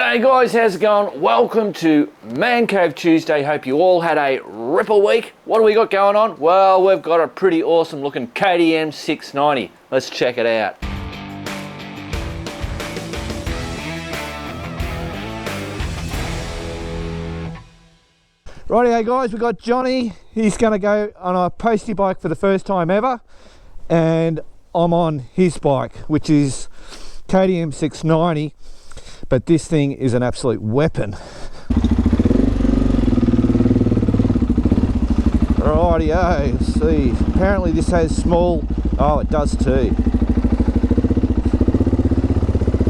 G'day guys, how's it going? Welcome to Man Cave Tuesday. Hope you all had a ripper week. What do we got going on? Well, we've got a pretty awesome looking KTM690. Let's check it out. Rightio guys, we've got Johnny. He's going to go on a Postie Bike for the first time ever, and I'm on his bike, which is KTM690, but this thing is an absolute weapon. Rightio, let's see. Apparently this has small, oh it does too.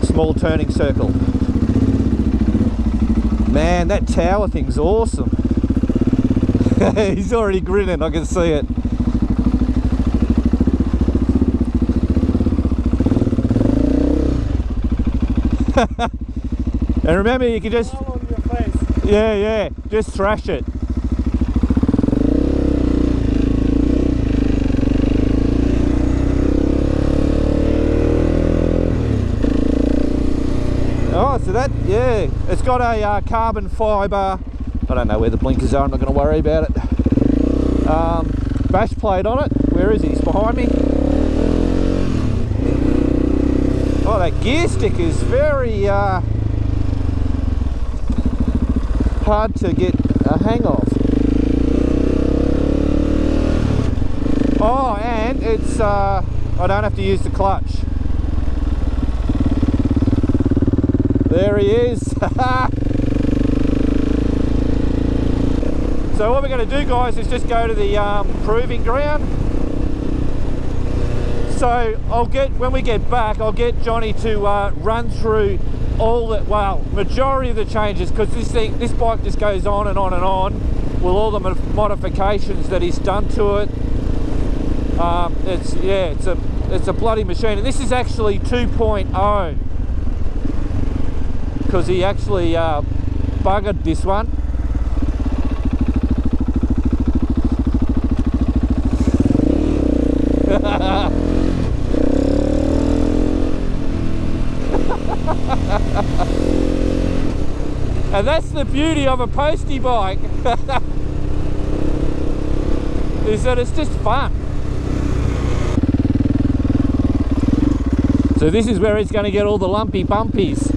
Small turning circle. Man, that tower thing's awesome. He's already grinning, I can see it. And remember, you can just all on your face. yeah, just thrash it. Oh, so that, yeah, it's got a carbon fibre. I don't know where the blinkers are, I'm not going to worry about it. Bash plate on it. Where is he? He's behind me. Oh, that gear stick is very hard to get a hang of. Oh, and it's I don't have to use the clutch. There he is. So what we're going to do, guys, is just go to the proving ground. So when we get back, I'll get Johnny to run through all the, well, majority of the changes, because this bike just goes on and on and on with all the modifications that he's done to it. It's a bloody machine, and this is actually 2.0 because he actually buggered this one. And that's the beauty of a Postie bike, is that it's just fun. So this is where it's going to get all the lumpy bumpies.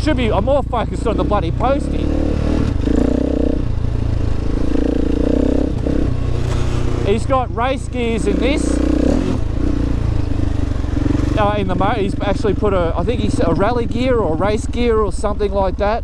I'm more focused on the bloody Postie. He's got race gears in this. In the motor, he's actually put I think he's a rally gear or race gear or something like that.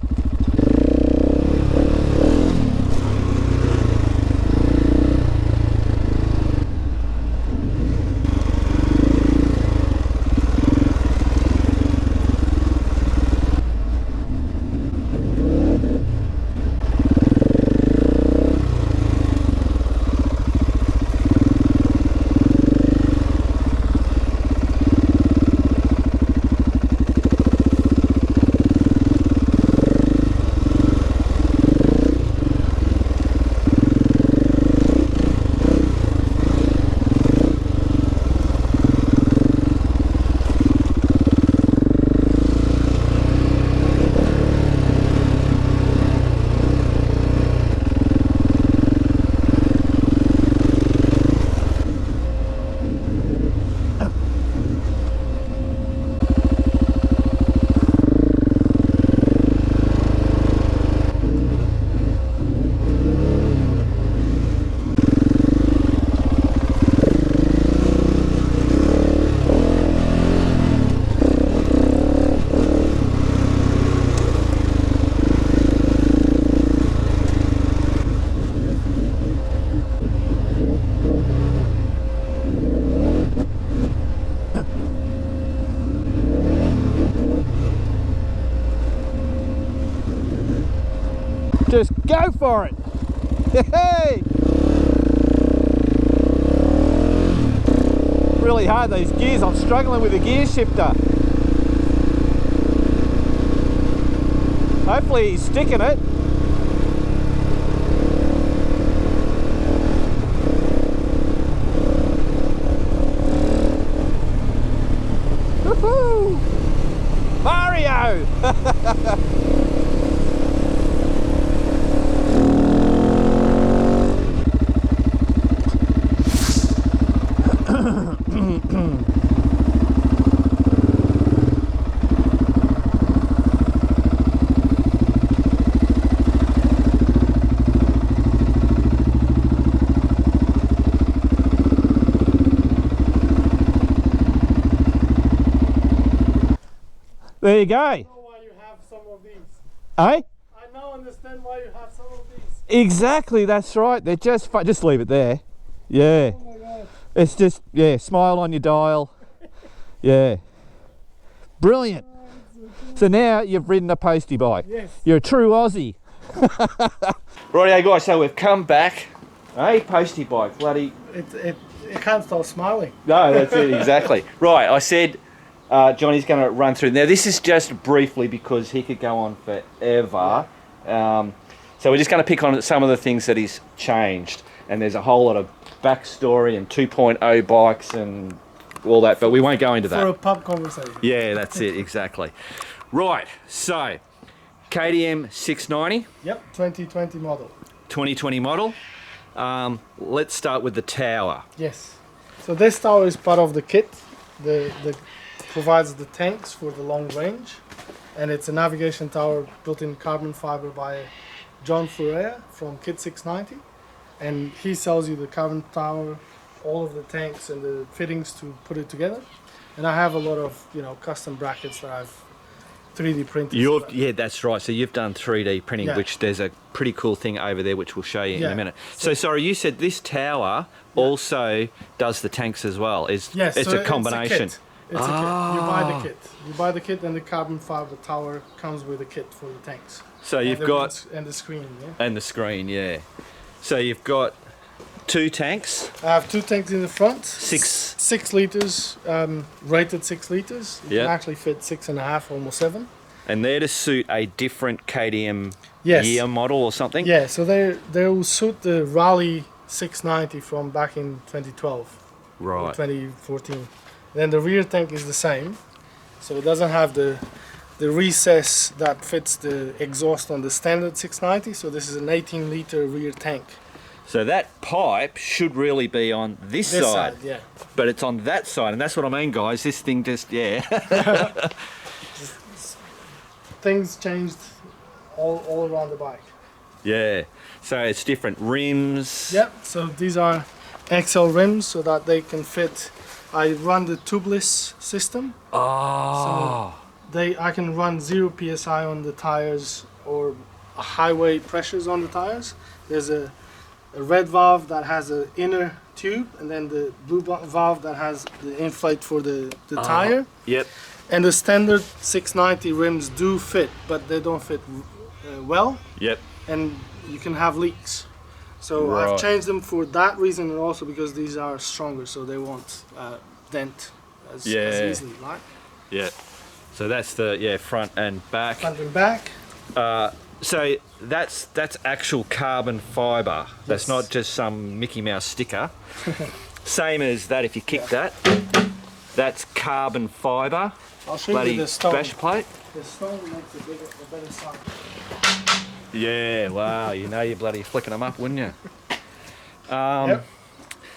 Just go for it. Hey! Really hard, these gears. I'm struggling with the gear shifter. Hopefully he's sticking it. Woohoo! Mario! There you go. I know why you have some of these. Eh? I now understand why you have some of these. Exactly, that's right. They're just just leave it there. Yeah. Oh my god. It's just, yeah, smile on your dial. Yeah. Brilliant. So now you've ridden a Postie bike. Yes. You're a true Aussie. Rightio guys, so we've come back. Hey, Postie bike, bloody... It can't stop smiling. No, that's it, exactly. Right, I said Johnny's going to run through. Now this is just briefly because he could go on forever. So we're just going to pick on some of the things that he's changed. And there's a whole lot of backstory and 2.0 bikes and all that, but we won't go into For that. a pub conversation. Yeah, that's it, exactly. Right, so KTM690, Yep, 2020 model. 2020 model. Let's start with the tower. Yes. So this tower is part of the kit. The provides the tanks for the long range, and it's a navigation tower built in carbon fiber by John Ferreira from Kit 690, and he sells you the carbon tower, all of the tanks and the fittings to put it together. And I have a lot of, you know, custom brackets that I've 3D printed. Yeah, that's right. So you've done 3D printing, Yeah. which there's a pretty cool thing over there, which we'll show you in Yeah. a minute. So sorry, you said this tower also does the tanks as well. Yes, It's so a combination. It's a kit. You buy the kit. You buy the kit, and the carbon fiber tower comes with a kit for the tanks. So you've and got... and the screen. Yeah. And the screen, yeah. So you've got 2 tanks. I have 2 tanks in the front. 6 liters, rated 6 liters. You Yep. can actually fit 6.5, almost 7. And they're to suit a different KTM Yes. year model or something? Yeah, so they will suit the Rally 690 from back in 2012 or Right. 2014. Then the rear tank is the same, so it doesn't have the recess that fits the exhaust on the standard 690. So this is an 18-liter rear tank. So that pipe should really be on this side, yeah. but it's on that side, and that's what I mean, guys. This thing just, yeah. Things changed all around the bike. Yeah. So it's different rims. Yep, so these are XL rims so that they can fit. I run the tubeless system. Oh. I can run 0 psi on the tires or highway pressures on the tires. There's a red valve that has an inner tube, and then the blue valve that has the inflate for the tire. Yep. And the standard 690 rims do fit, but they don't fit well, Yep. and you can have leaks. So Right. I've changed them for that reason, and also because these are stronger, so they won't dent as easily, right? Yeah. So that's the front and back. Front and back. So that's actual carbon fibre. That's Yes. not just some Mickey Mouse sticker. Same as that. If you kick that, that's carbon fibre. I'll show you Bloody the stone. bash plate. The stone makes a better sound. Yeah. Wow. You know you're bloody flicking them up, wouldn't you? Yep.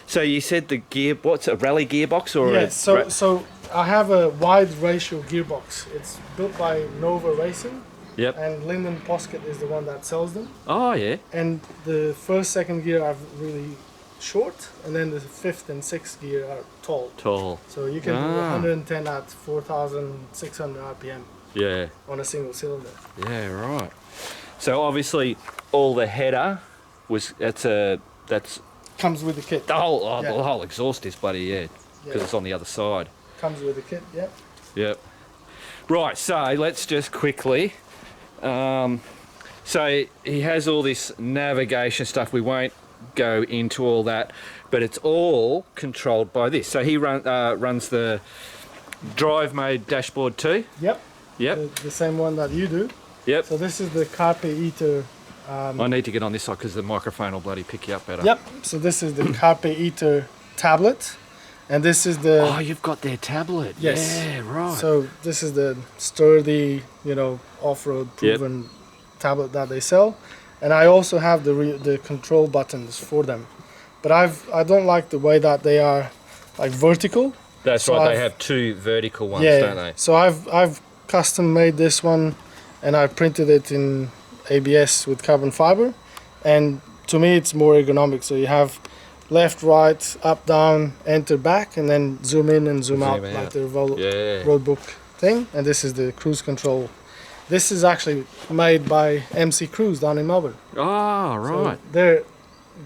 So you said the gear. What's a rally gearbox or? Yes. So I have a wide ratio gearbox. It's built by Nova Racing, Yep. and Lyndon Posket is the one that sells them. Oh yeah. And the first, second gear are really short, and then the fifth and sixth gear are tall. Tall. So you can do 110 at 4,600 RPM Yeah. on a single cylinder. Yeah. Right. So obviously all the header was that's Comes with the kit. the whole Yeah. the whole exhaust is bloody because Yeah. it's on the other side. Comes with the kit. Yep. Yep. Right, so let's just quickly. So he has all this navigation stuff. We won't go into all that, but it's all controlled by this. So he runs the drive mode dashboard too. Yep. Yep. The same one that you do. Yep. So this is the Carpe Eater. I need to get on this side because the microphone will bloody pick you up better. Yep. So this is the Carpe Eater tablet, and this is the. Oh, you've got their tablet. Yes. Yeah, right. So this is the sturdy, off-road proven tablet that they sell, and I also have the control buttons for them, but I don't like the way that they are like vertical. That's So right. I've- They have two vertical ones, Yeah. don't they? So I've custom made this one, and I printed it in ABS with carbon fiber, and to me it's more ergonomic. So you have left, right, up, down, enter, back, and then zoom in and zoom out Zoom like out. the Yeah. roadbook thing. And this is the cruise control. This is actually made by MC Cruise down in Melbourne. Oh, right. So they're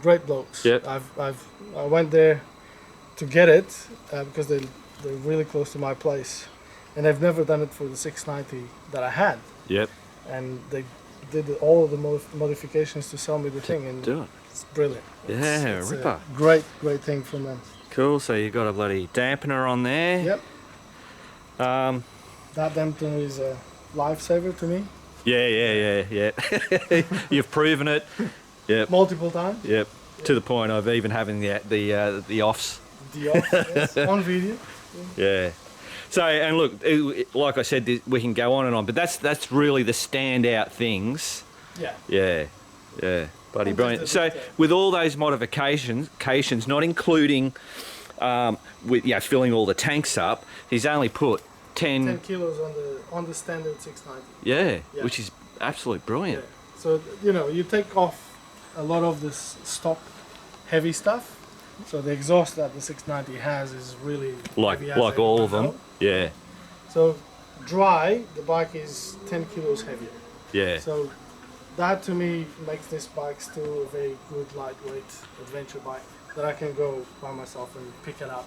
great blokes. Yep. I went there to get it because they're really close to my place, and they've never done it for the 690 that I had, Yep. and they did all of the modifications to sell me the thing, and Do it. it's brilliant. Yeah, It's ripper. a great thing from them. Cool. So you've got a bloody dampener on there. Yep. Um. That dampener is a lifesaver to me. Yeah. You've proven it. Yep. Multiple times. Yep. To the point of even having the offs. The off, yes, on video. Yeah. So, and look, like I said, we can go on and on, but that's really the standout things. Yeah. Yeah. Bloody And brilliant. just So, the detail. with all those modifications, not including with filling all the tanks up, he's only put 10 kilos on the standard 690. Yeah, Yeah. which is absolutely brilliant. Yeah. So you take off a lot of this stock heavy stuff. So the exhaust that the 690 has is really Like heavy as all of everyone them. else. Yeah. So dry, the bike is 10 kilos heavier. Yeah. So that to me makes this bike still a very good lightweight adventure bike that I can go by myself and pick it up.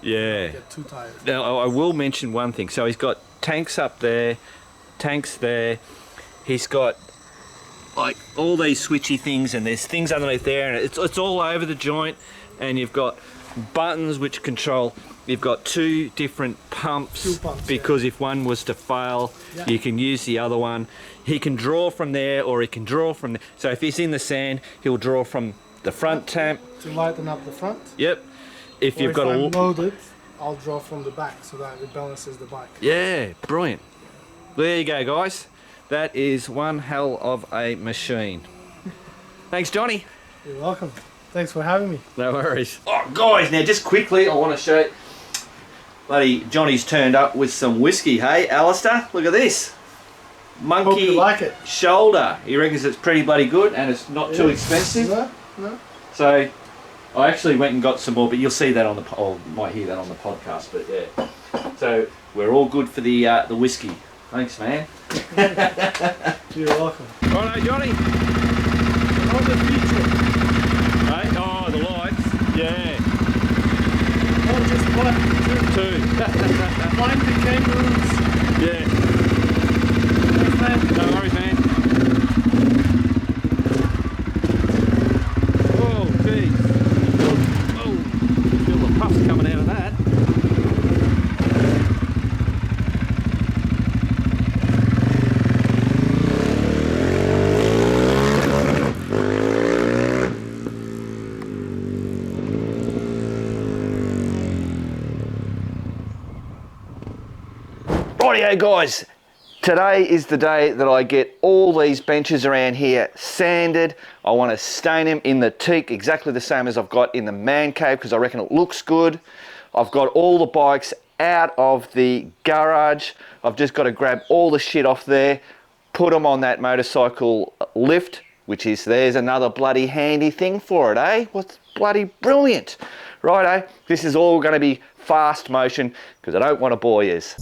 Yeah. Get too tired. Now, I will mention one thing. So he's got tanks up there, tanks there. He's got like all these switchy things, and there's things underneath there, and it's all over the joint. And you've got buttons which control. You've got two different pumps, Two pumps, because if one was to fail, Yeah. you can use the other one. He can draw from there, or he can draw from there. So if he's in the sand, he'll draw from the front tank. To lighten up the front. Yep. If Or you've if got I'm a loaded, I'll draw from the back so that it balances the bike. Yeah, brilliant. There you go, guys. That is one hell of a machine. Thanks, Johnny. You're welcome. Thanks for having me. No worries. Oh, guys, now just quickly, I want to show. Bloody Johnny's turned up with some whiskey. Hey, Alastair, look at this. Hope Monkey you like it. shoulder. He reckons it's pretty bloody good and it's not too Yeah. expensive. No? So I actually went and got some more, but you'll see that on the or might hear that on the podcast. But yeah, so we're all good for the whiskey. Thanks, man. You're welcome. Righto, Johnny. On the feature, Hey, oh, the lights. Yeah, not just one, two. find the kangaroos. Yeah, Thanks, man. no worries, man. Oh, geez. Oh, feel the puffs coming out of that. Rightio, guys. Today is the day that I get all these benches around here sanded. I want to stain them in the teak exactly the same as I've got in the man cave because I reckon it looks good. I've got all the bikes out of the garage. I've just got to grab all the shit off there, put them on that motorcycle lift, which is, there's another bloody handy thing for it, eh? What's bloody brilliant. Righto, this is all going to be fast motion because I don't want to bore yous.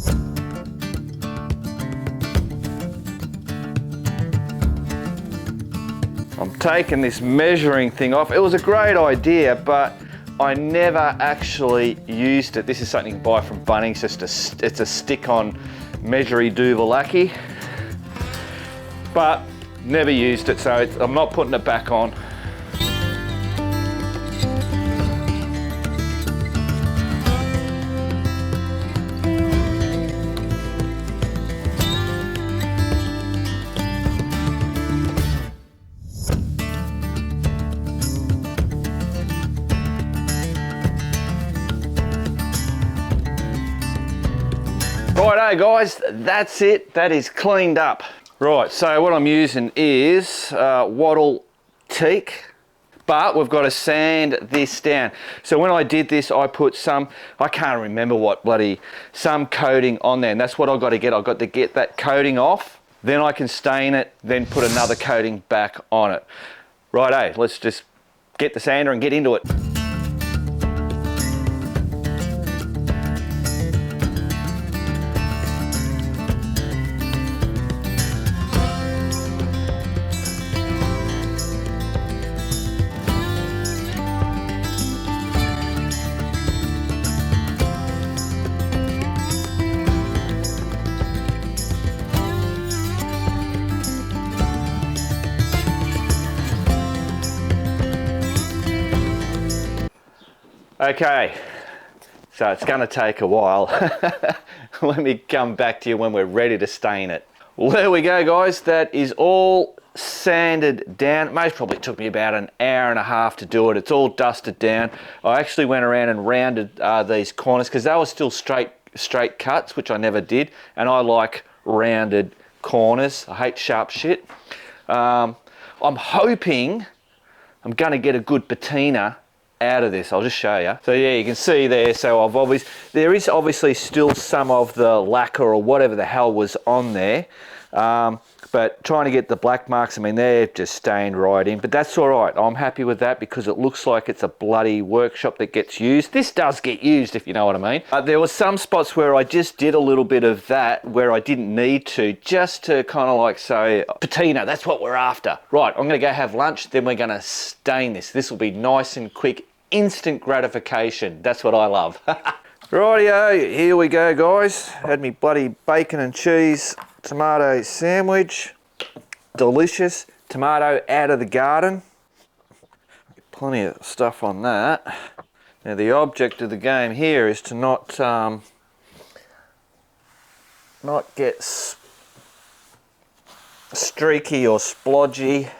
I'm taking this measuring thing off. It was a great idea, but I never actually used it. This is something you buy from Bunnings, it's a stick-on measury doovalaki. But Never used it, so I'm not putting it back on. Righto guys, that's it. That is cleaned up. Right, so what I'm using is wattle teak, but we've got to sand this down. So when I did this, I put some, I can't remember what bloody, some coating on there, and that's what I've got to get. I've got to get that coating off, then I can stain it, then put another coating back on it. Righto, let's just get the sander and get into it. Okay, so it's going to take a while. Let me come back to you when we're ready to stain it. Well, there we go guys, that is all sanded down. It most probably took me about an hour and a half to do it. It's all dusted down. I actually went around and rounded these corners because they were still straight cuts, which I never did, and I like rounded corners. I hate sharp shit. I'm hoping I'm going to get a good patina out of this. I'll just show you. So yeah, you can see there, so there is obviously still some of the lacquer or whatever the hell was on there, but trying to get the black marks, I mean, they're just stained right in, but that's all right. I'm happy with that because it looks like it's a bloody workshop that gets used. This does get used, if you know what I mean. There were some spots where I just did a little bit of that where I didn't need to, just to kind of like say, patina, that's what we're after. Right, I'm gonna go have lunch, then we're gonna stain this. This will be nice and quick, instant gratification. That's what I love. Rightio, here we go guys. Had me bloody bacon and cheese tomato sandwich. Delicious. Tomato out of the garden. Plenty of stuff on that. Now the object of the game here is to not get streaky or splodgy.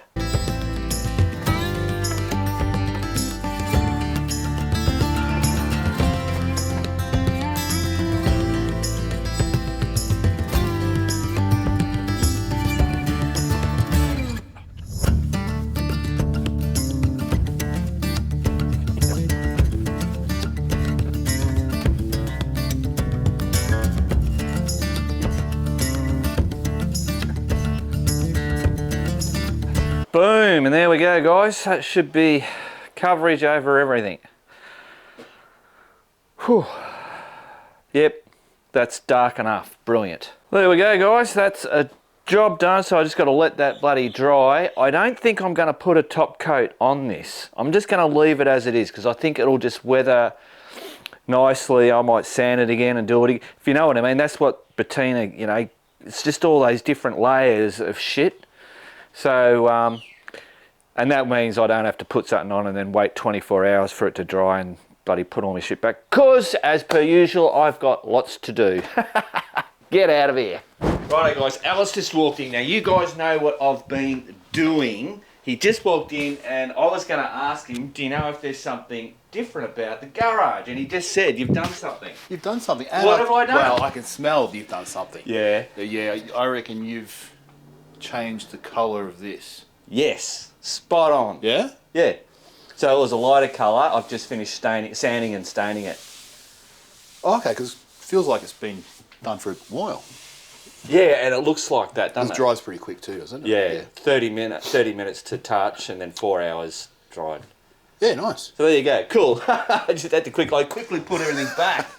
Boom, and there we go guys. That should be coverage over everything. Whew. Yep, that's dark enough. Brilliant. There we go guys, that's a job done, so I just got to let that bloody dry. I don't think I'm going to put a top coat on this. I'm just going to leave it as it is because I think it'll just weather nicely. I might sand it again and do it again. If you know what I mean, that's what patina, you know, it's just all those different layers of shit. So, and that means I don't have to put something on and then wait 24 hours for it to dry and bloody put all my shit back. Because, as per usual, I've got lots to do. Get out of here. Righto guys, Alice just walked in. Now you guys know what I've been doing. He just walked in and I was going to ask him, do you know if there's something different about the garage? And he just said, you've done something. You've done something. What have I done? Well, I can smell you've done something. Yeah. Yeah, I reckon you've changed the colour of this. Yes, spot on. Yeah? Yeah. So it was a lighter colour. I've just finished sanding and staining it. Oh, okay, because it feels like it's been done for a while. Yeah, and it looks like that, doesn't it? It dries pretty quick too, doesn't it? Yeah, 30 minutes to touch and then 4 hours dried. Yeah, nice. So there you go. Cool. I just had to quickly put everything back.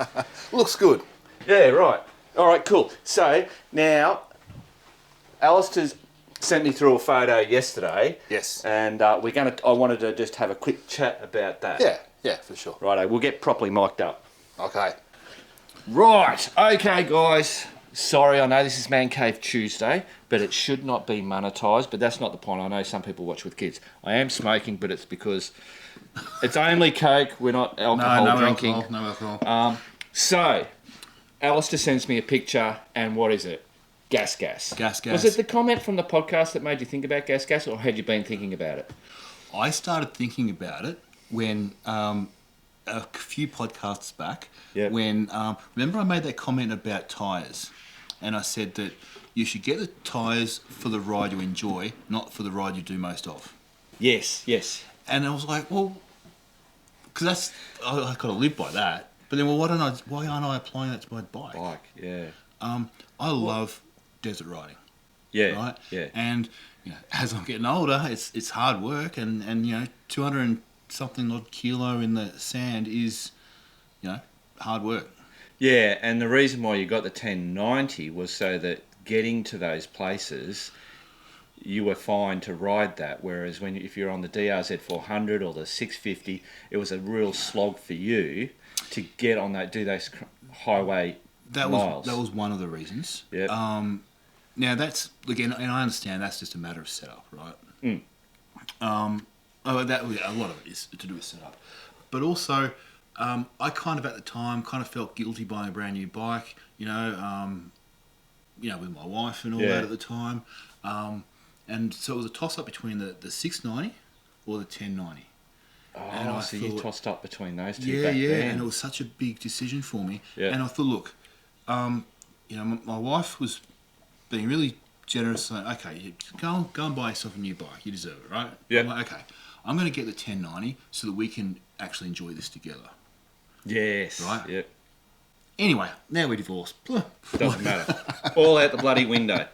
Looks good. Yeah, right. All right, cool. So now, Alastair's sent me through a photo yesterday. Yes. And I wanted to just have a quick chat about that. Yeah, for sure. Righto, we'll get properly mic'd up. Okay. Right, okay guys. Sorry, I know this is Man Cave Tuesday, but it should not be monetised. But that's not the point. I know some people watch with kids. I am smoking, but it's because it's only Coke. We're not alcohol drinking. No alcohol. So, Alastair sends me a picture, and what is it? Gas. Gas. Was it the comment from the podcast that made you think about gas, or had you been thinking about it? I started thinking about it when a few podcasts back. Yep. When remember I made that comment about tyres, and I said that you should get the tyres for the ride you enjoy, not for the ride you do most of. Yes. And I was like, well, because that's I got to live by that. But then, well, why aren't I applying that to my bike? Yeah. I love desert riding. Yeah. Right. Yeah. And as I'm getting older, it's hard work, and 200 and something odd kilo in the sand is, hard work. Yeah, and the reason why you got the 1090 was so that getting to those places, you were fine to ride that. Whereas if you're on the DRZ 400 or the 650, it was a real slog for you to get on that, do those highway miles. That was one of the reasons. Yeah. Now that's again, and I understand that's just a matter of setup, right? A lot of it is to do with setup, but also I kind of at the time felt guilty buying a brand new bike, with my wife and all that at the time, and so it was a toss up between the 690 or the 1090. Oh, so you tossed up between those two. Yeah, back then. and it was such a big decision for me. Yeah. And I thought, look, my wife was being really generous, saying, okay, go and buy yourself a new bike. You deserve it, right? Yeah. I'm like, okay, I'm going to get the 1090 so that we can actually enjoy this together. Yes. Right? Yep. Anyway, now we're divorced. Doesn't matter. All out the bloody window.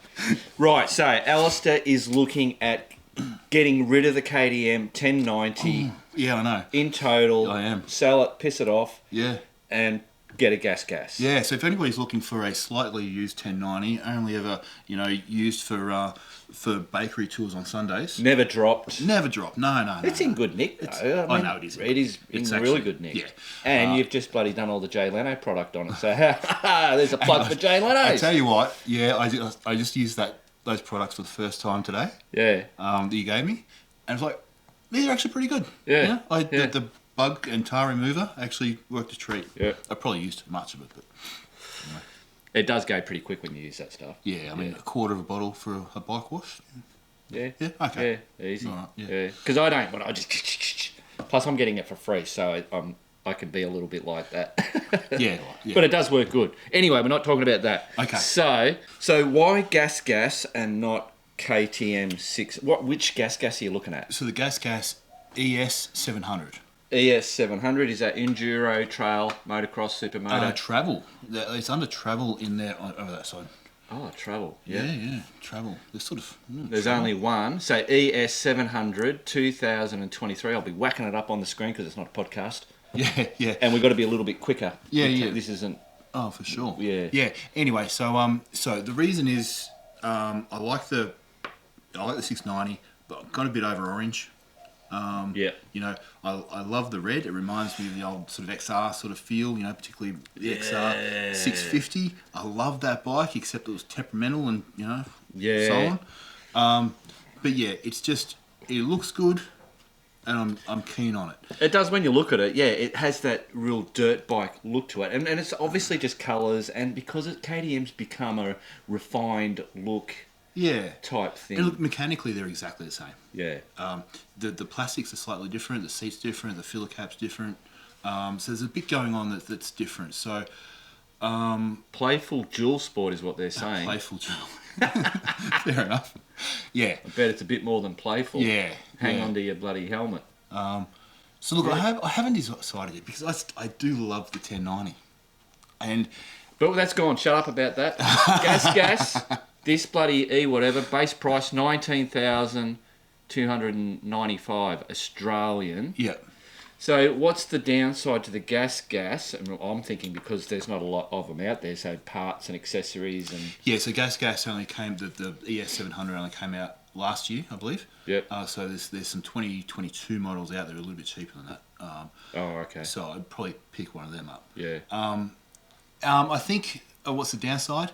Right, so Alastair is looking at getting rid of the KTM 1090 Yeah, I know. in total. I am. Sell it, piss it off, Yeah. and get a gas. Yeah, so if anybody's looking for a slightly used 1090, only ever, used for bakery tours on Sundays. Never dropped. Never drop. No. It's in good nick, though. I know it is. It is in It's really actually- good nick. yeah. And you've just bloody done all the Jay Leno product on it. So there's a plug for Jay Leno. I tell you what, I just used those products for the first time today. Yeah. That you gave me, and it's like these are actually pretty good. Yeah. The bug and tar remover actually worked a treat. Yeah. I probably used much of it, but It does go pretty quick when you use that stuff. yeah, I mean a quarter of a bottle for a bike wash. Yeah. Yeah, okay. Yeah, easy. All right, Yeah. Because I don't, but I just... Plus I'm getting it for free, so I can be a little bit like that. Yeah. But it does work good. Anyway, we're not talking about that. Okay. So why gas and not KTM6? Which gas are you looking at? So the Gas ES 700. ES 700, is that enduro, trail, motocross, supermoto? Travel. It's under travel in there over that side. Oh, travel. Yeah, travel. There's sort of. There's only one. So ES 700 2023. I'll be whacking it up on the screen because it's not a podcast. Yeah. And we've got to be a little bit quicker. Yeah. This isn't... Oh, for sure. Yeah. Yeah. Anyway, so the reason is I like the 690, but I've gone a bit over orange. Yeah. I love the red. It reminds me of the old sort of XR sort of feel, particularly the XR 650. I love that bike, except it was temperamental and, so on. But yeah, it looks good, and I'm keen on it. It does when you look at it. Yeah, it has that real dirt bike look to it. And it's obviously just colours, and because KTM's become a refined look type thing. And look, mechanically, they're exactly the same. Yeah. The plastics are slightly different, the seat's different, the filler cap's different. So there's a bit going on that's different. So Playful dual sport is what they're saying. Playful dual. Fair enough. Yeah. I bet it's a bit more than playful. Yeah. Hang on to your bloody helmet. So look, I haven't decided yet because I do love the 1090. But that's gone. Shut up about that. Gas. This bloody E whatever, base price 19,295 Australian. Yeah. So what's the downside to the gas? And I'm thinking because there's not a lot of them out there, so parts and accessories and... Yeah, so gas only came, the ES 700 only came out last year, I believe. Yep. So there's some 2022 models out there a little bit cheaper than that. okay. So I'd probably pick one of them up. Yeah. I think, what's the downside?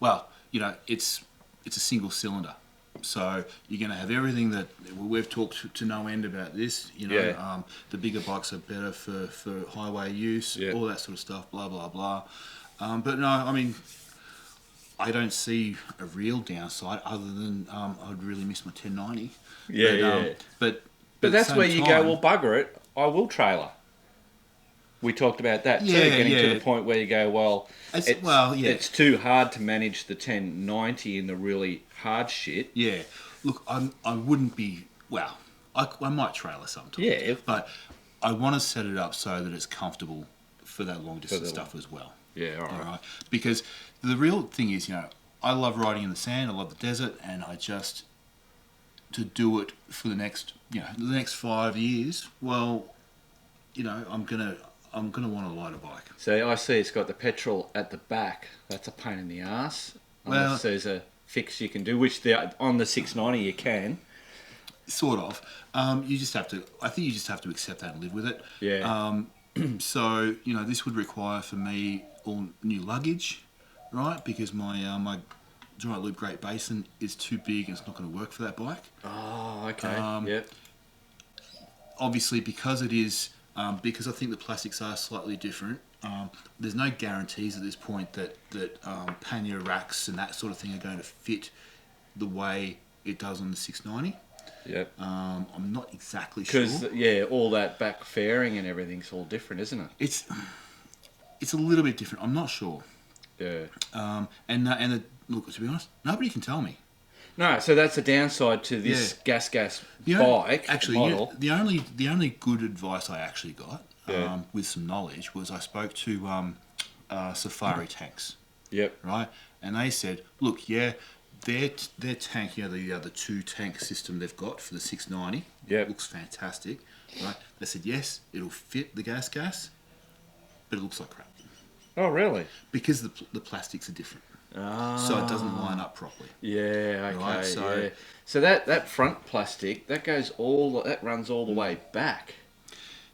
Well, you know, it's a single cylinder. So you're going to have everything that we've talked to no end about this. You know, Yeah. The bigger bikes are better for highway use, all that sort of stuff. Blah blah blah. But no, I mean, I don't see a real downside other than I'd really miss my 1090. But that's where you go, well, bugger it, I will trailer. We talked about that too, getting to the point where you go, well, it's too hard to manage the 1090 in the really hard shit. Yeah. Look, I wouldn't be, well, I might trailer sometimes. Yeah. But I want to set it up so that it's comfortable for that long distance stuff as well. Yeah, all right. Because the real thing is, you know, I love riding in the sand, I love the desert, and to do it for the next 5 years, well, you know, I'm gonna want a lighter bike. So I see it's got the petrol at the back. That's a pain in the ass. Unless there's a fix you can do, which on the 690 you can. Sort of. You just have to. I think you just have to accept that and live with it. Yeah. So you know, this would require for me all new luggage, right? Because my Dry Loop Great Basin is too big and it's not going to work for that bike. Oh, okay. Yep. Obviously, because it is, because I think the plastics are slightly different. There's no guarantees at this point that pannier racks and that sort of thing are going to fit the way it does on the 690. Yep. I'm not exactly sure. Because all that back fairing and everything's all different, isn't it? It's a little bit different. I'm not sure. Yeah. Look, to be honest, nobody can tell me. No, so that's the downside to this gas bike model. The only good advice I actually got with some knowledge was I spoke to Safari Tanks. Yep. Right, and they said, look, their tank, you know, the 2-tank system they've got for the 690, looks fantastic. Right, they said yes, it'll fit the gas, but it looks like crap. Oh, really? Because the plastics are different. So it doesn't line up properly. Yeah, okay. Right, so that front plastic that runs all the way back.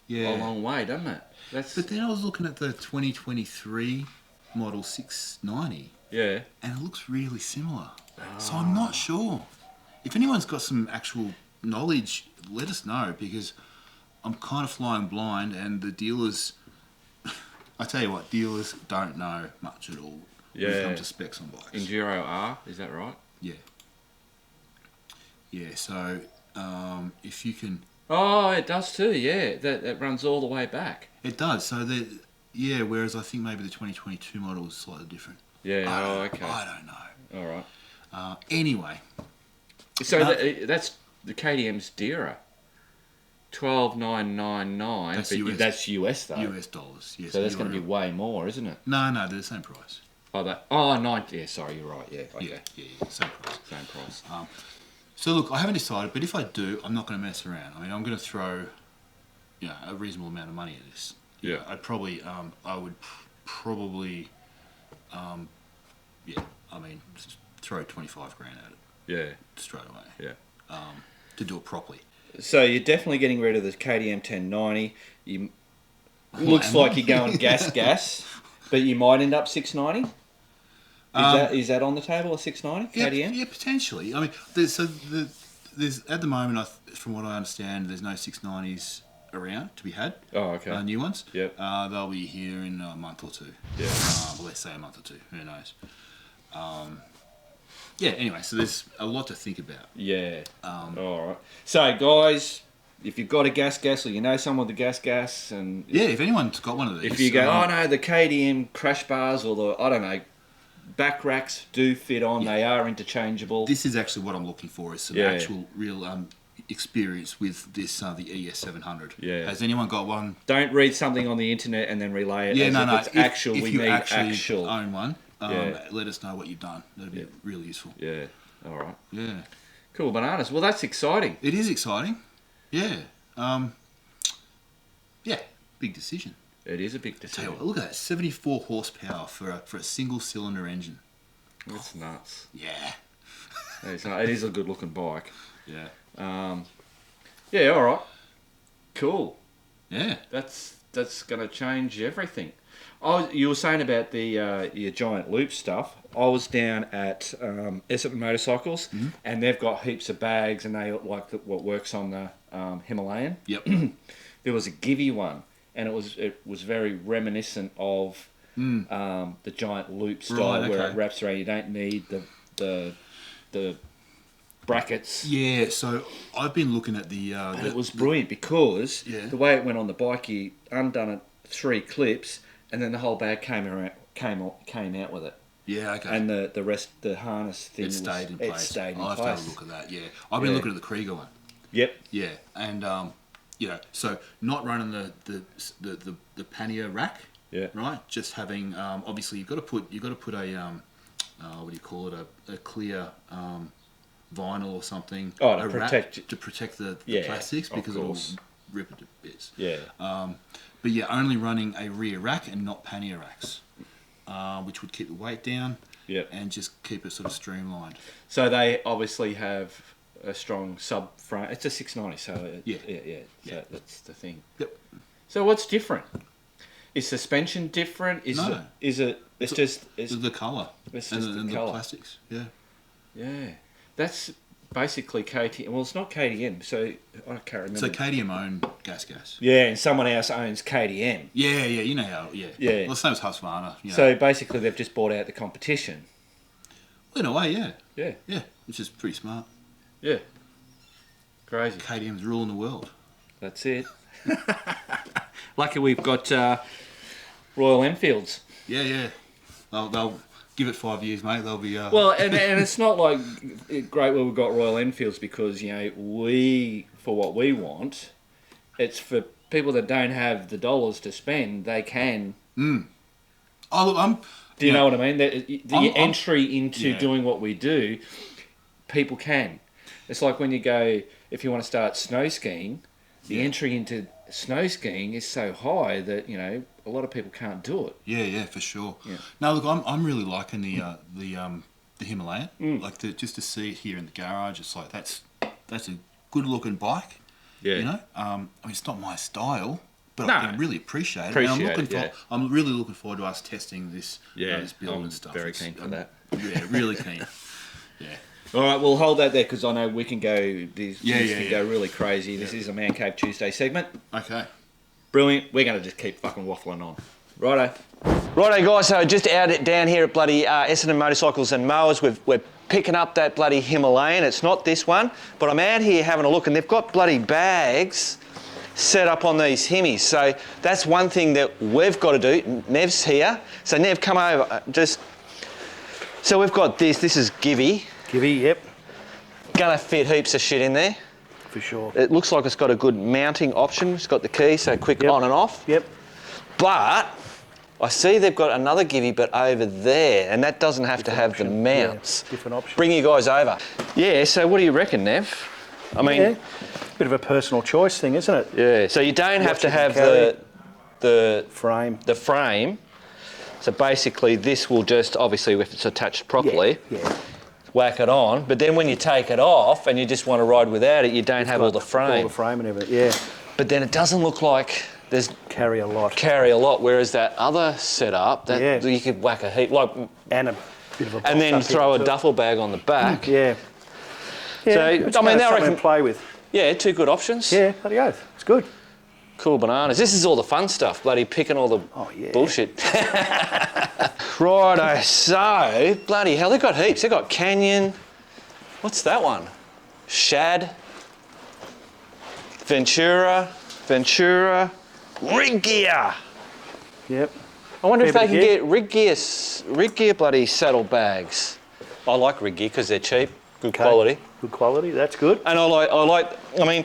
Yeah, a long way, doesn't it? But then I was looking at the 2023 model 690. Yeah, and it looks really similar. So I'm not sure. If anyone's got some actual knowledge, let us know, because I'm kind of flying blind, and the dealers. I tell you what, dealers don't know much at all. When it comes to specs on bikes. Enduro R, is that right? Yeah. Yeah, so if you can... Oh, it does too, yeah. That runs all the way back. It does. So, whereas I think maybe the 2022 model is slightly different. Yeah, okay. I don't know. All right. Anyway. So that's the KTM's dearer. $12,999. That's US though. US dollars, yes. So that's going to be way more, isn't it? No, they're the same price. Yeah, sorry, you're right. Yeah, okay. Yeah, same price. Same price. So look, I haven't decided, but if I do, I'm not going to mess around. I mean, I'm going to throw, a reasonable amount of money at this. Yeah. I would probably, throw 25 grand at it. Yeah. Straight away. Yeah. To do it properly. So you're definitely getting rid of the KTM 1090. Looks like you're going gas, but you might end up 690. Is that on the table, a 690 KTM? Yeah, potentially. I mean, there's at the moment, from what I understand, there's no 690s around to be had. Oh, okay. New ones. Yep. They'll be here in a month or two. Yeah. Let's say a month or two. Who knows? Anyway, so there's a lot to think about. Yeah. All right. So, guys, if you've got a gas or you know someone with a gas, and if anyone's got one of these, if you go, the KTM crash bars or the back racks do fit on. They are interchangeable. This is actually what I'm looking for, is some actual real experience with this the ES700. Yeah. Has anyone got one? Don't read something on the internet and then relay it. Yeah, no. If you actually own one, let us know what you've done. That'd be really useful. Yeah. All right. Yeah. Cool bananas. Well, that's exciting. It is exciting. Yeah. Big decision. It is a big decision. Tell you what, look at that, 74 horsepower for a single cylinder engine. That's nuts. Yeah. It is a good looking bike. Yeah. All right. Cool. Yeah. That's going to change everything. You were saying about the your giant loop stuff. I was down at Essendon Motorcycles, and they've got heaps of bags, and they like what works on the Himalayan. Yep. There was a Givy one, and it was very reminiscent of the giant loop style where it wraps around. You don't need the brackets. Yeah, so I've been looking at and it was brilliant because the way it went on the bike, you undone it 3 clips, and then the whole bag came out with it. Yeah, okay. And the rest, the harness thing, stayed in place. It stayed in place. I'll have to have a look at that. Yeah, I've been looking at the Krieger one. Yep. Yeah, and so not running the pannier rack. Yeah. Right. Just having obviously you've got to put a what do you call it, a clear vinyl or something. Oh, to protect the plastics, because it'll rip it to bits. Yeah. But yeah, only running a rear rack and not pannier racks, which would keep the weight down. Yep. And just keep it sort of streamlined. So they obviously have a strong sub frame. It's a 690, so so that's the thing. Yep. So what's different? Is suspension different? No. It's just the colour. It's just and the colour. The plastics. Yeah. Yeah. That's basically KTM. Well, it's not KTM, so I can't remember. So KTM own Gas. Yeah, and someone else owns KTM. Yeah, you know how, yeah. Well, the same as Husqvarna. You know. So basically they've just bought out the competition. Well, in a way, yeah. Yeah. Yeah, which is pretty smart. Yeah. Crazy. KTM's ruling the world. That's it. Lucky we've got Royal Enfields. Yeah. They'll give it 5 years, mate. They'll be... Well, and it's not like great where we've got Royal Enfields because, you know, for what we want, it's for people that don't have the dollars to spend, they can... Oh, look, do you know what I mean? The entry into doing what we do, people can. It's like when you go, if you want to start snow skiing, the entry into snow skiing is so high that, you know, a lot of people can't do it. Yeah, for sure. Yeah. No, look, I'm really liking the Himalayan. Like just to see it here in the garage, it's like that's a good looking bike. Yeah. You know, I mean, it's not my style, but I can really appreciate it. I'm really looking forward to us testing this build and stuff. Very keen for that. Yeah, really keen. Yeah. All right, we'll hold that there because I know we can go. This can go really crazy. This is a Man Cave Tuesday segment. Okay. Brilliant. We're going to just keep fucking waffling on. Righto, guys. So just down here at bloody Essendon Motorcycles and Mowers, we're picking up that bloody Himalayan. It's not this one, but I'm out here having a look, and they've got bloody bags set up on these Himis. So that's one thing that we've got to do. Nev's here. So Nev, come over. So we've got this. This is Givy. Yep. Gonna fit heaps of shit in there. For sure. It looks like it's got a good mounting option. It's got the key, so quick on and off. Yep. But I see they've got another Givy, but over there, and that doesn't have to have the mounts. Yeah, different option. Bring you guys over. Yeah, so what do you reckon, Nev? I mean... Bit of a personal choice thing, isn't it? Yeah, so you don't have to have the frame. The frame. So basically this will just, obviously if it's attached properly, whack it on, but then when you take it off and you just want to ride without it, you don't have all the frame. All the frame and everything, yeah. But then it doesn't look like there's... Carry a lot, whereas that other setup, that you could whack a heap, like... And a bit of a... And then throw a duffel bag on the back. Yeah. So, I mean, now I can play with. Yeah, 2 good options. Yeah, bloody oath. It's good. Cool bananas. This is all the fun stuff, bloody picking all the bullshit. Righto, so, bloody hell, they've got heaps. They've got Canyon. What's that one? Shad. Ventura. Rig gear. Yep. I wonder if they can get rig gear bloody saddle bags. I like rig gear because they're cheap, good quality. Good quality, that's good. And I mean,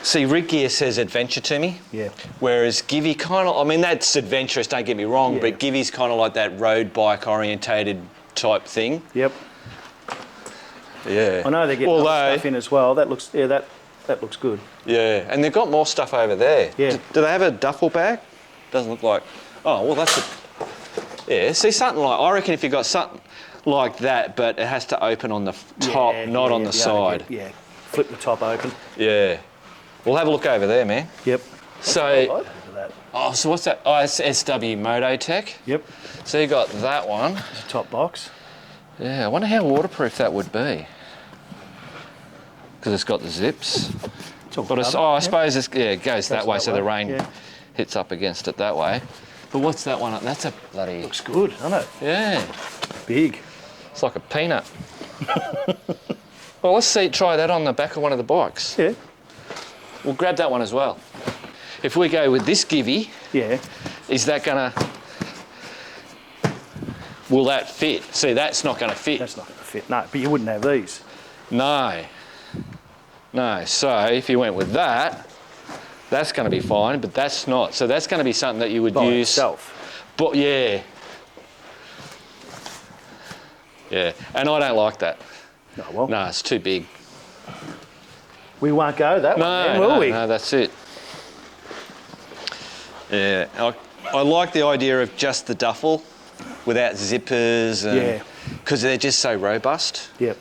see, rig gear says adventure to me. Yeah. Whereas Givy kind of, I mean, that's adventurous, don't get me wrong, but Givy's kind of like that road bike orientated type thing. Yep. Yeah. I know they're getting other stuff in as well. That looks, that looks good. Yeah, and they've got more stuff over there. Yeah. Do they have a duffel bag? Doesn't look like. Oh, well, that's a. Yeah, see, something like, I reckon if you got something like that, but it has to open on the top, not on the side. Flip the top open. Yeah. We'll have a look over there, man. Yep. So, that. Oh, so what's that? Oh, it's SW Moto Tech. Yep. So you got that one. It's a top box. Yeah, I wonder how waterproof that would be. Because it's got the zips. It's all But it's, covered, I yep. suppose it goes that way, so the rain yeah. hits up against it that way. But what's that one? That's a bloody... Looks good, doesn't it? Yeah, Big. it's like a peanut. Well, let's try that on the back of one of the bikes. Yeah. We'll grab that one as well. If we go with this givey, Yeah. is that gonna... Will that fit? See, that's not gonna fit. That's not going to fit. No, but you wouldn't have these. No. No, so if you went with that, that's going to be fine, but that's not. So that's going to be something that you would By use. itself. But yeah. Yeah, and I don't like that. No, well, No, it's too big. we won't go that No, one then, will no, we? no, that's it. Yeah, I like the idea of just the duffel without zippers. Yeah. Because they're just so robust. Yep.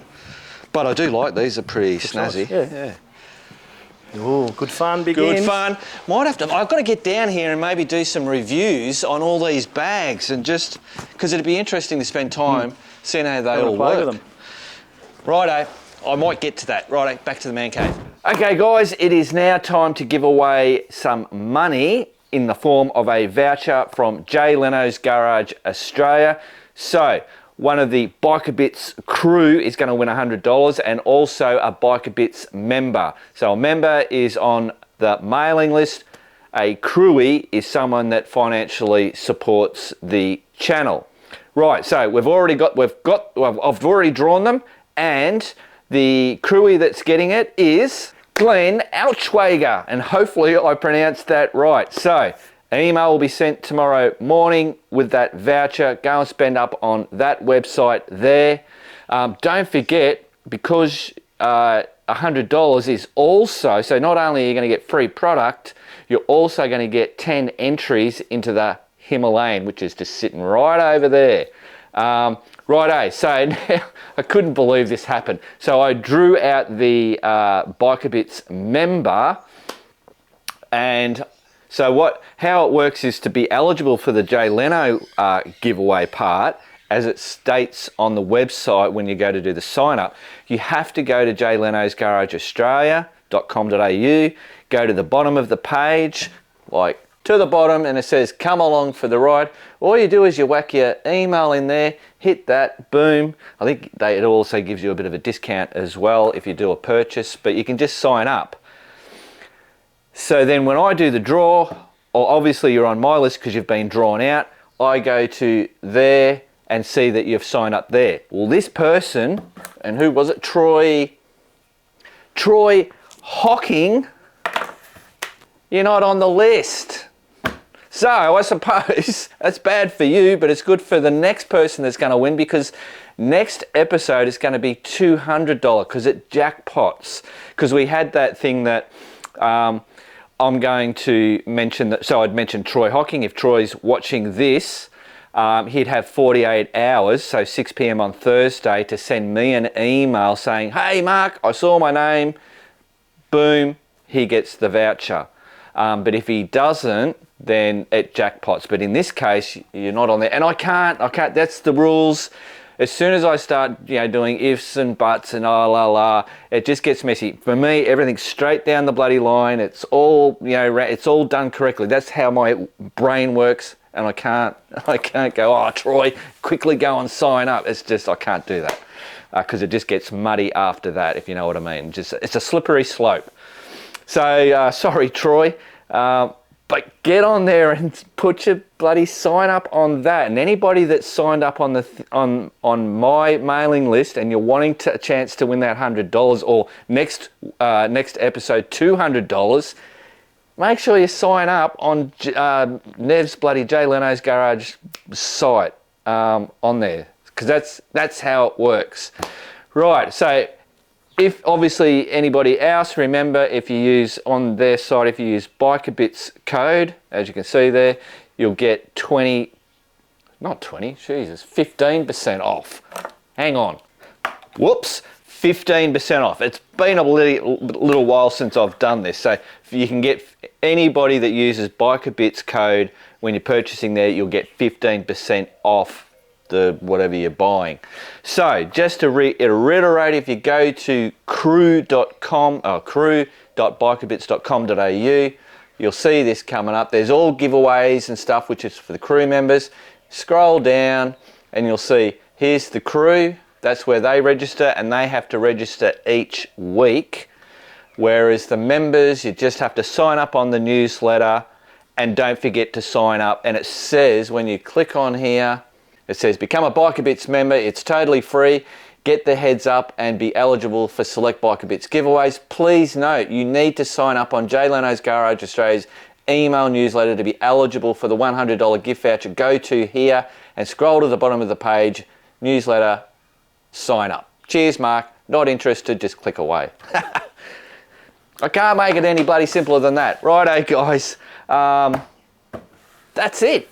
But I do like these, are pretty snazzy. nice, yeah. Oh, good fun begins. Good fun. Might have to. I've got to get down here and maybe do some reviews on all these bags, and just because it'd be interesting to spend time seeing how they Having a all play work. with them. Righto. I might get to that. Righto. Back to the man cave. Okay, guys. It is now time to give away some money in the form of a voucher from Jay Leno's Garage Australia. So, one of the Biker Bits crew is going to win $100 and also a Biker Bits member. So a member is on the mailing list. A crewie is someone that financially supports the channel. Right, so I've already drawn them, and the crewie that's getting it is Glenn Ouchwager, and hopefully I pronounced that right. So an email will be sent tomorrow morning with that voucher. Go and spend up on that website there. Don't forget, because $100 is also, so not only are you going to get free product, you're also going to get 10 entries into the Himalayan, which is just sitting right over there. Righto, so now I couldn't believe this happened. So I drew out the Biker Bits member, and so how it works is to be eligible for the Jay Leno giveaway part, as it states on the website when you go to do the sign up, you have to go to Jay Leno's Garage Australia.com.au, go to the bottom of the page, like to the bottom, and it says come along for the ride. All you do is you whack your email in there, hit that, boom. I think it also gives you a bit of a discount as well if you do a purchase, but you can just sign up. So then when I do the draw, or obviously you're on my list because you've been drawn out, I go to there and see that you've signed up there. Well, this person, and who was it? Troy Hocking, you're not on the list. So I suppose that's bad for you, but it's good for the next person that's going to win, because next episode is going to be $200 because it jackpots. Because we had that thing that I'm going to mention, that, so I'd mentioned Troy Hocking. If Troy's watching this, he'd have 48 hours, so 6 p.m. on Thursday, to send me an email saying, hey Mark, I saw my name, boom, he gets the voucher. But if he doesn't, then it jackpots. But in this case, you're not on there. And I can't, that's the rules. As soon as I start, doing ifs and buts and it just gets messy. For me, everything's straight down the bloody line. It's all, it's all done correctly. That's how my brain works. And I can't go, oh, Troy, quickly go and sign up. It's just, I can't do that. Because it just gets muddy after that, if you know what I mean. It's a slippery slope. So, sorry, Troy. But get on there and put your bloody sign up on that. And anybody that's signed up on on my mailing list, and you're wanting a chance to win that $100, or next episode $200, make sure you sign up on Nev's bloody Jay Leno's Garage site on there, because that's how it works. Right, so if obviously anybody else, remember, if you use on their site, if you use Biker Bits code, as you can see there, you'll get 15% off. Hang on. Whoops, 15% off. It's been a little while since I've done this, so if you can get anybody that uses Biker Bits code when you're purchasing there, you'll get 15% off the whatever you're buying. So just to reiterate, if you go to crew.bikerbits.com.au, you'll see this coming up. There's all giveaways and stuff, which is for the crew members. Scroll down and you'll see here's the crew. That's where they register, and they have to register each week. Whereas the members, you just have to sign up on the newsletter, and don't forget to sign up. And it says, when you click on here, it says become a Biker Bits member. It's totally free. Get the heads up and be eligible for select Biker Bits giveaways. Please note, you need to sign up on Jay Leno's Garage Australia's email newsletter to be eligible for the $100 gift voucher. Go to here and scroll to the bottom of the page, newsletter, sign up. Cheers, Mark. Not interested, just click away. I can't make it any bloody simpler than that. Righto, guys. That's it.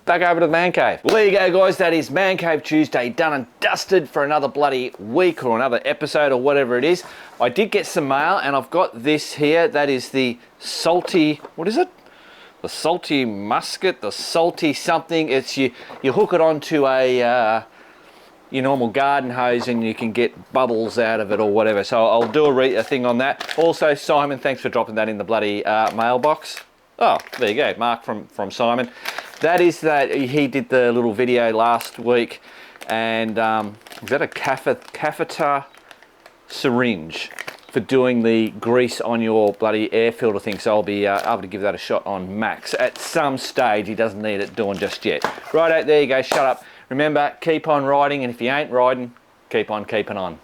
Back over to the Man Cave. Well, there you go, guys. That is Man Cave Tuesday done and dusted for another bloody week or another episode or whatever it is. I did get some mail, and I've got this here. That is the salty, what is it? The salty musket, the salty something. It's you hook it onto a your normal garden hose and you can get bubbles out of it or whatever. So I'll do a thing on that. Also, Simon, thanks for dropping that in the bloody mailbox. Oh, there you go, Mark from Simon. That is that, he did the little video last week, and is that a catheter syringe for doing the grease on your bloody air filter thing. So I'll be able to give that a shot on Max at some stage. He doesn't need it doing just yet. Righto, there you go, shut up. Remember, keep on riding, and if you ain't riding, keep on keeping on.